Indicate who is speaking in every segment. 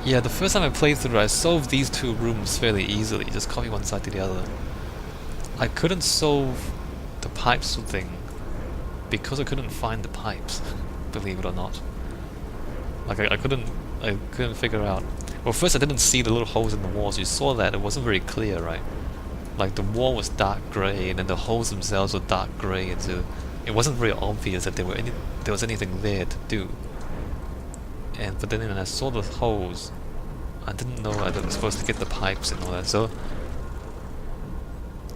Speaker 1: Yeah, the first time I played through, I solved these two rooms fairly easily, just copy one side to the other. I couldn't solve the pipes thing because I couldn't find the pipes, believe it or not. Like I couldn't figure out. Well, first I didn't see the little holes in the walls. You saw that it wasn't very clear, right? Like the wall was dark grey, and then the holes themselves were dark grey, and so it wasn't very obvious that there was anything there to do. But then when I saw the holes, I didn't know I was supposed to get the pipes and all that. So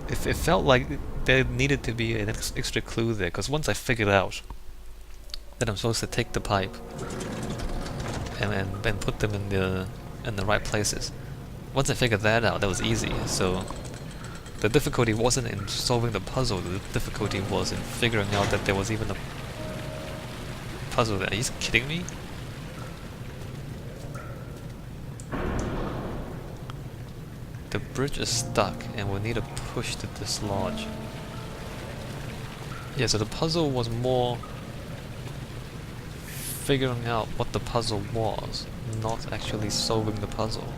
Speaker 1: it felt like there needed to be an extra clue there, because once I figured out that I'm supposed to take the pipe and put them in the right places. Once I figured that out, that was easy. So the difficulty wasn't in solving the puzzle. The difficulty was in figuring out that there was even a puzzle there. Are you kidding me? The bridge is stuck, and we'll need a push to dislodge. Yeah, so the puzzle was more figuring out what the puzzle was, not actually solving the puzzle.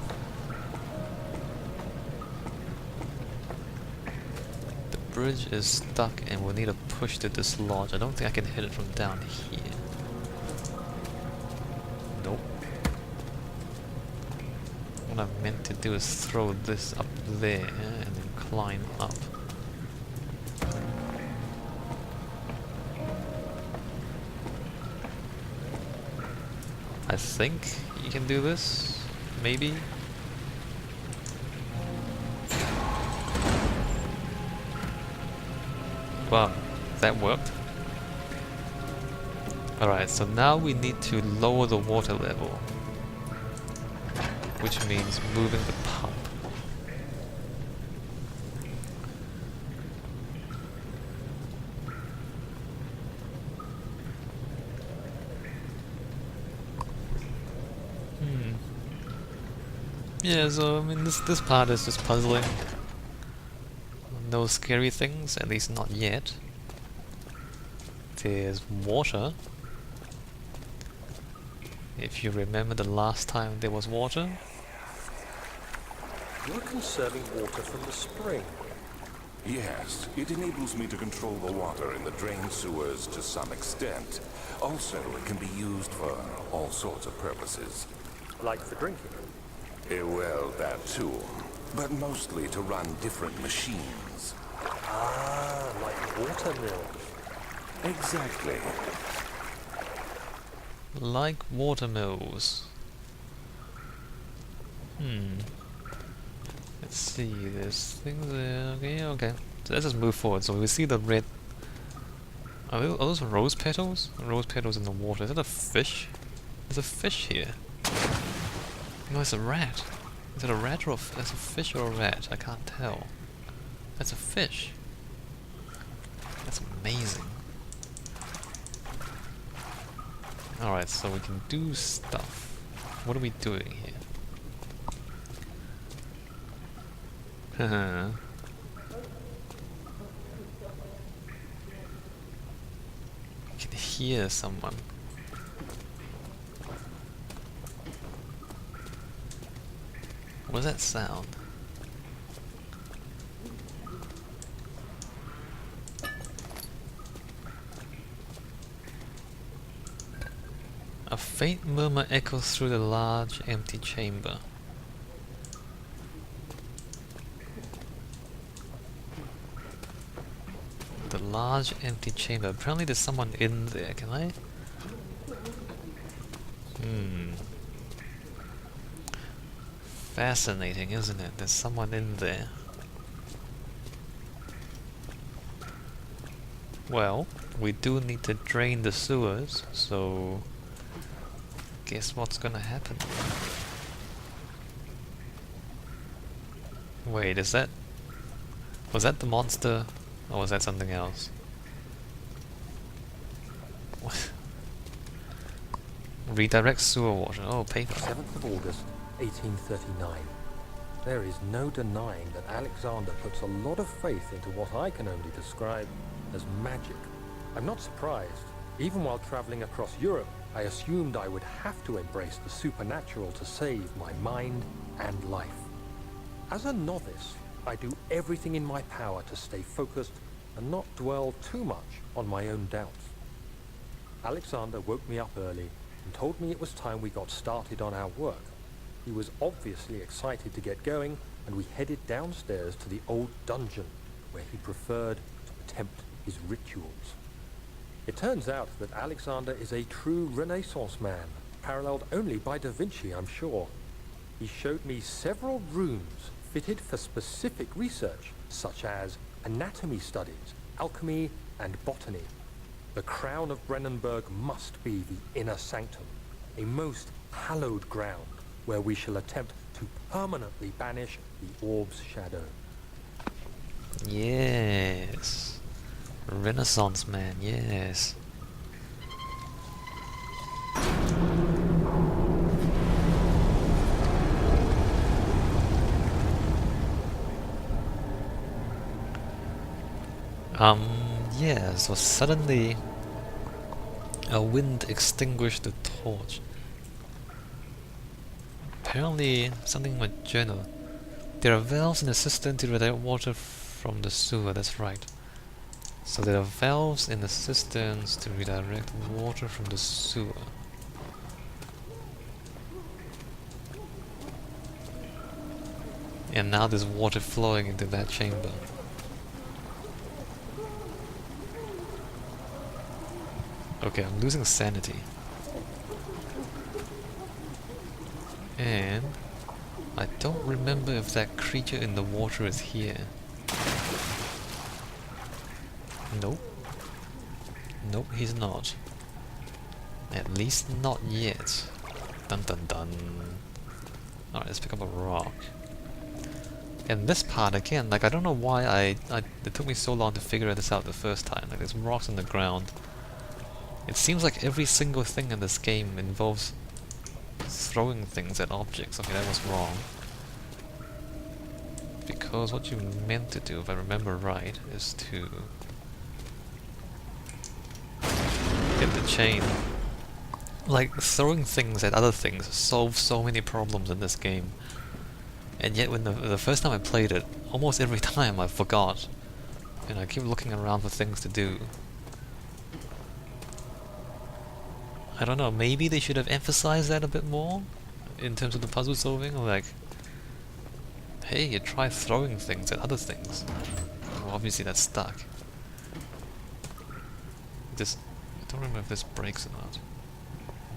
Speaker 1: The bridge is stuck, and we'll need a push to dislodge. I don't think I can hit it from down here. Nope. What I meant to do is throw this up there and then climb up. I think you can do this, maybe? Wow, that worked. Alright, so now we need to lower the water level, which means moving the pump. Yeah, so I mean this part is just puzzling. No scary things, at least not yet. There's water. If you remember the last time there was water.
Speaker 2: You're conserving water from the spring.
Speaker 3: Yes, it enables me to control the water in the drain sewers to some extent. Also, it can be used for all sorts of purposes.
Speaker 2: Like for drinking.
Speaker 3: Well, that too. But mostly to run different machines.
Speaker 2: Ah, like water mills.
Speaker 3: Exactly.
Speaker 1: Like water mills. Let's see, there's things there. Okay, okay. So let's just move forward. So we see the red. Are those rose petals? Rose petals in the water. Is that a fish? There's a fish here. No, it's a rat. Is it a rat or that's a fish or a rat? I can't tell. That's a fish. That's amazing. Alright, so we can do stuff. What are we doing here? Haha. I can hear someone. What does that sound? A faint murmur echoes through the large, empty chamber. The large, empty chamber. Apparently there's someone in there. Can I? Fascinating, isn't it? There's someone in there. Well, we do need to drain the sewers, so guess what's gonna happen? Wait, was that the monster, or was that something else? Redirect sewer water. Oh, paper.
Speaker 2: 7th of August, 1839. There is no denying that Alexander puts a lot of faith into what I can only describe as magic. I'm not surprised. Even while traveling across Europe, I assumed I would have to embrace the supernatural to save my mind and life. As a novice, I do everything in my power to stay focused and not dwell too much on my own doubts. Alexander woke me up early and told me it was time we got started on our work. He was obviously excited to get going, and we headed downstairs to the old dungeon, where he preferred to attempt his rituals. It turns out that Alexander is a true Renaissance man, paralleled only by Da Vinci, I'm sure. He showed me several rooms fitted for specific research, such as anatomy studies, alchemy, and botany. The crown of Brennenburg must be the inner sanctum, a most hallowed ground where we shall attempt to permanently banish the orb's shadow.
Speaker 1: Yes. Renaissance man, yes. Yeah, so suddenly a wind extinguished the torch. Apparently, something in my journal. There are valves in the cistern to redirect water from the sewer, that's right. So there are valves in the cisterns to redirect water from the sewer. And now there's water flowing into that chamber. Okay, I'm losing sanity. And I don't remember if that creature in the water is here. Nope. Nope, he's not. At least not yet. Dun dun dun. Alright, let's pick up a rock. And this part again, like I don't know why it took me so long to figure this out the first time. Like there's rocks on the ground. It seems like every single thing in this game involves throwing things at objects. Okay, that was wrong. Because what you meant to do, if I remember right, is to get the chain. Like, throwing things at other things solves so many problems in this game. And yet when the first time I played it, almost every time I forgot. And I keep looking around for things to do. I don't know, maybe they should have emphasized that a bit more in terms of the puzzle solving, or like, hey, you try throwing things at other things. Well, obviously that's stuck. I don't remember if this breaks or not.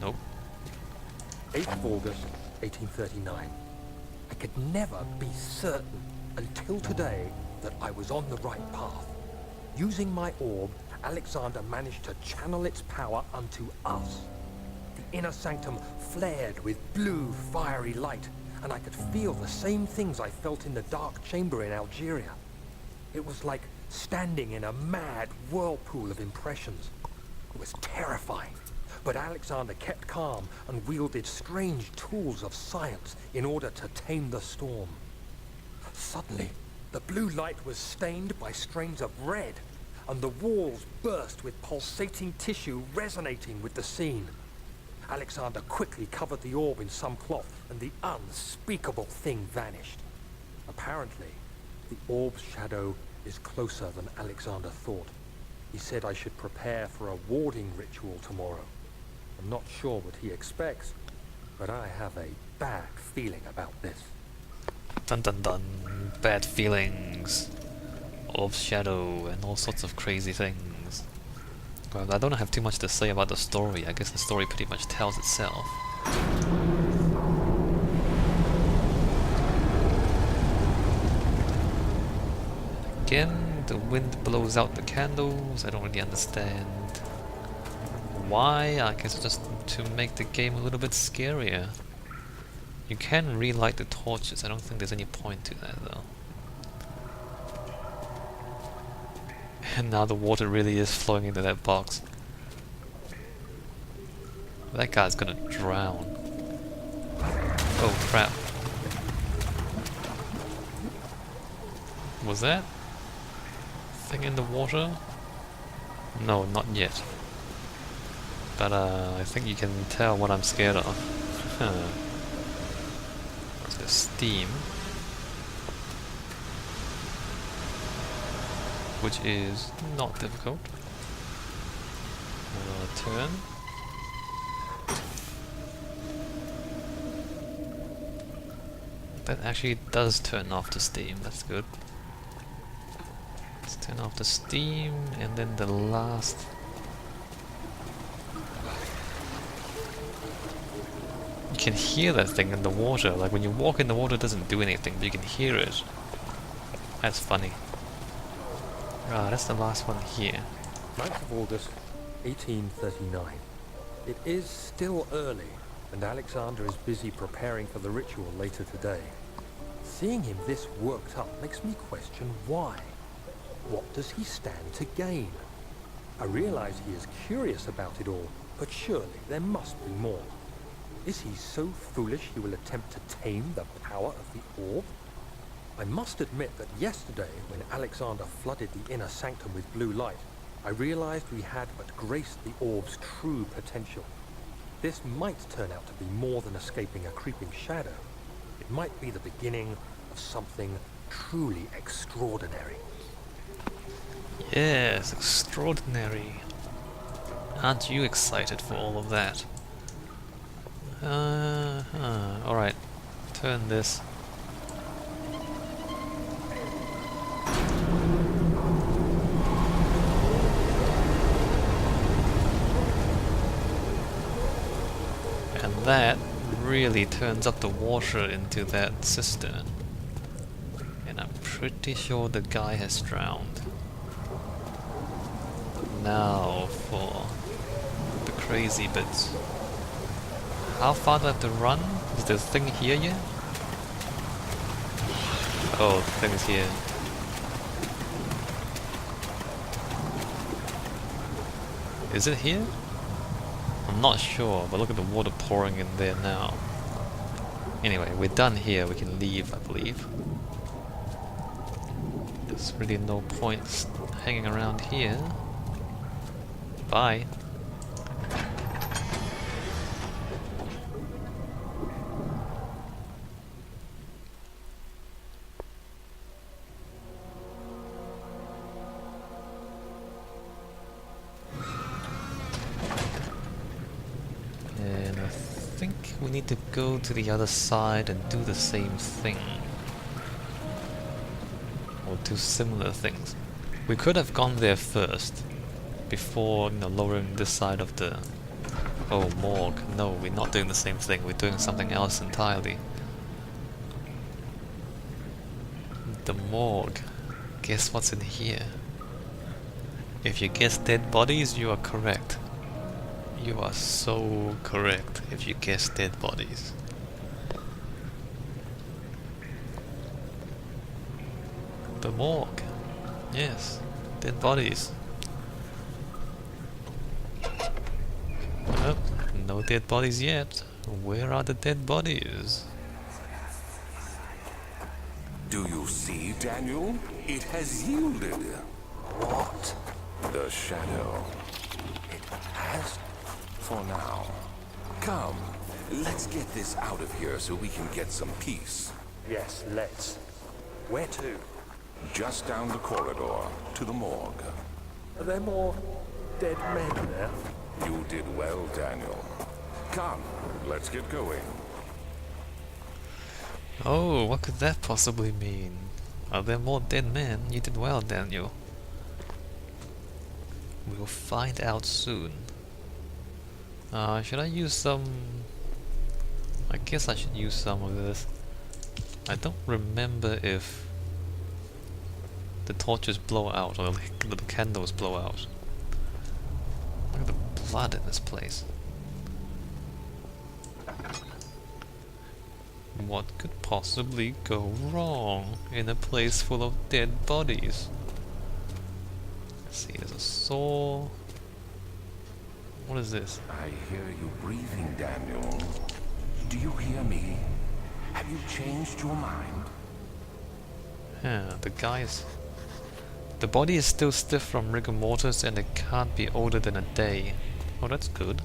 Speaker 1: Nope.
Speaker 2: 8th of August, 1839. I could never be certain until today that I was on the right path. Using my orb, Alexander managed to channel its power unto us. The inner sanctum flared with blue, fiery light, and I could feel the same things I felt in the dark chamber in Algeria. It was like standing in a mad whirlpool of impressions. It was terrifying, but Alexander kept calm and wielded strange tools of science in order to tame the storm. Suddenly, the blue light was stained by strains of red, and the walls burst with pulsating tissue resonating with the scene. Alexander quickly covered the orb in some cloth, and the unspeakable thing vanished. Apparently, the orb's shadow is closer than Alexander thought. He said I should prepare for a warding ritual tomorrow. I'm not sure what he expects, but I have a bad feeling about this.
Speaker 1: Dun dun dun. Bad feelings. Of shadow and all sorts of crazy things. Well, I don't have too much to say about the story. I guess the story pretty much tells itself. Again, the wind blows out the candles. I don't really understand why. I guess just to make the game a little bit scarier. You can relight the torches. I don't think there's any point to that though. And now the water really is flowing into that box. That guy's gonna drown. Oh crap. Was that thing in the water? No, not yet. But I think you can tell what I'm scared of. What's this? Steam. Which is not difficult. Turn. That actually does turn off the steam, that's good. Let's turn off the steam, and then the last... You can hear that thing in the water, like when you walk in the water it doesn't do anything, but you can hear it. That's funny. Ah, that's the last one here.
Speaker 2: 9th of August, 1839. It is still early, and Alexander is busy preparing for the ritual later today. Seeing him this worked up makes me question why. What does he stand to gain? I realize he is curious about it all, but surely there must be more. Is he so foolish he will attempt to tame the power of the orb? I must admit that yesterday, when Alexander flooded the inner sanctum with blue light, I realized we had but graced the orb's true potential. This might turn out to be more than escaping a creeping shadow. It might be the beginning of something truly extraordinary.
Speaker 1: Yes, extraordinary. Aren't you excited for all of that? Alright, turn this. And that really turns up the water into that cistern. And I'm pretty sure the guy has drowned. Now for the crazy bits. How far do I have to run? Is the thing here yet? Oh, the thing is here. Is it here? I'm not sure, but look at the water pouring in there now. Anyway, we're done here, we can leave, I believe. There's really no point hanging around here. Bye. And I think we need to go to the other side and do the same thing. Or do similar things. We could have gone there first, before, you know, lowering this side of the... Oh, morgue. No, we're not doing the same thing, we're doing something else entirely. The morgue. Guess what's in here? If you guess dead bodies, you are correct. You are so correct if you guess dead bodies. The morgue. Yes, dead bodies. Oh, no dead bodies yet. Where are the dead bodies?
Speaker 3: Do you see, Daniel? It has yielded.
Speaker 2: What?
Speaker 3: The shadow. It has for now. Come, let's get this out of here so we can get some peace.
Speaker 2: Yes, let's. Where to?
Speaker 3: Just down the corridor to the morgue.
Speaker 2: Are there more dead men there?
Speaker 3: You did well, Daniel. Come, let's get going.
Speaker 1: Oh, what could that possibly mean? Are there more dead men? You did well, Daniel. We'll find out soon. Should I use some... I guess I should use some of this. I don't remember if the torches blow out or the candles blow out. Look at the blood in this place. What could possibly go wrong in a place full of dead bodies? Let's see, there's a saw. What is this?
Speaker 3: I hear you breathing, Daniel. Do you hear me? Have you changed your mind?
Speaker 1: Yeah, the guy's... The body is still stiff from rigor mortis and it can't be older than a day. Oh, that's good.